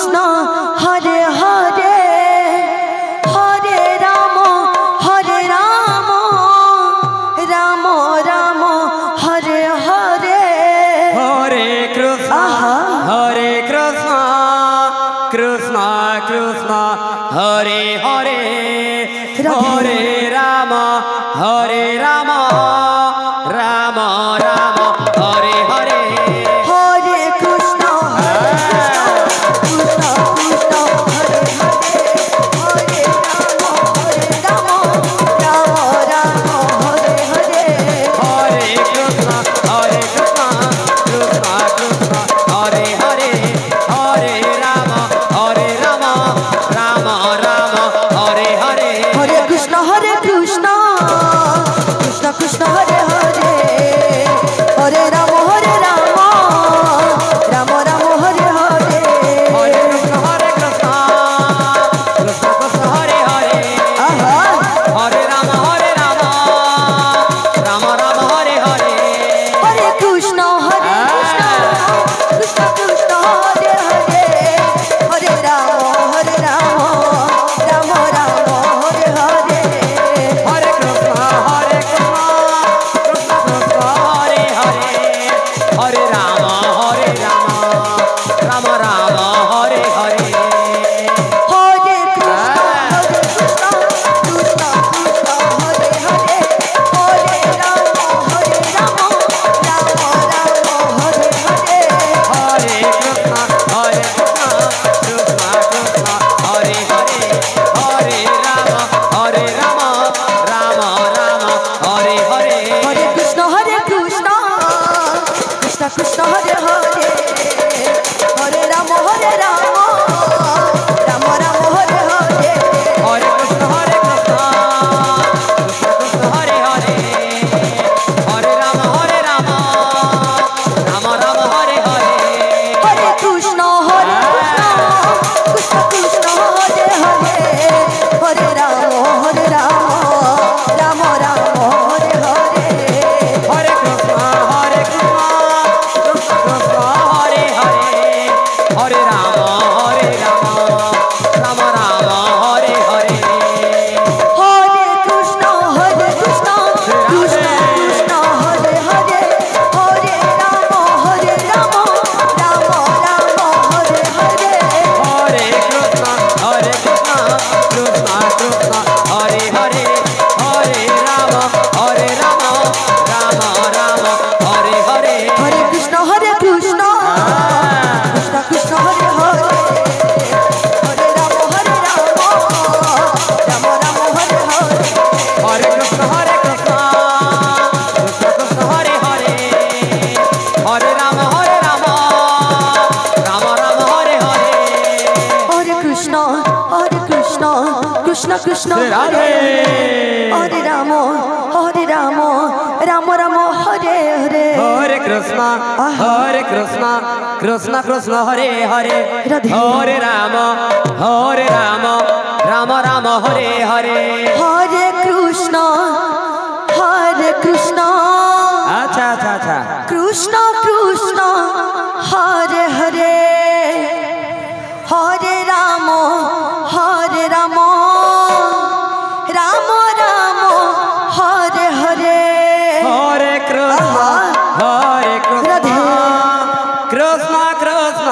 कृष्ण हरे हरे हरे राम राम राम हरे हरे हरे कृष्ण कृष्ण कृष्ण हरे हरे हरे राम राम राम हरे हरे हरे कृष्ण कृष्ण कृष्ण हरे हरे हरे राम राम राम हरे हरे हरे कृष्ण कृष्ण कृष्ण हरे हरे हरे राम राम राम हरे हरे हरे कृष्ण कृष्ण कृष्ण हरे हरे हरे राम राम राम हरे हरे हरे कृष्ण कृष्ण कृष्ण हरे हरे आहा हरे राम राम राम हरे हरे हरे कृष्ण कृष्ण कृष्ण हरे हरे हरे राम राम राम हरे हरे हरे कृष्ण कृष्ण कृष्ण हरे हरे हरे राम राम राम हरे हरे हरे कृष्ण कृष्ण कृष्ण हरे हरे हरे राम राम राम हरे हरे हरे कृष्ण कृष्ण हरे हरे हरे राम राम हरे हरे हरे कृष्ण कृष्ण कृष्ण हरे हरे हरे राम राम राम हरे हरे हरे कृष्ण कृष्ण कृष्ण हरे हरे हरे राम राम राम हरे हरे हरे कृष्ण कृष्ण हरे हरे हरे राम राम राम हरे हरे हरे कृष्ण कृष्ण कृष्ण हरे हरे हरे राम राम राम हरे हरे हरे कृष्ण कृष्ण कृष्ण हरे हरे हरे राम राम राम हरे हरे हरे कृष्ण कृष्ण कृष्ण हरे हरे हरे राम राम राम हरे हरे हरे कृष्ण कृष्ण कृष्ण हरे हरे हरे राम राम राम हरे हरे हरे कृष्ण कृष्ण कृष्ण हरे हरे हरे राम राम राम हरे हरे हरे कृष्ण कृष्ण कृष्ण राधे हरे राम राम राम हरे हरे हरे कृष्ण कृष्ण कृष्ण हरे हरे राधे। हरे राम राम हरे हरे हरे कृष्ण अच्छा कृष्ण कृष्ण हरे हरे हरे राम राम राम हरे हरे हरे कृष्ण राधे। कृष्ण कृष्ण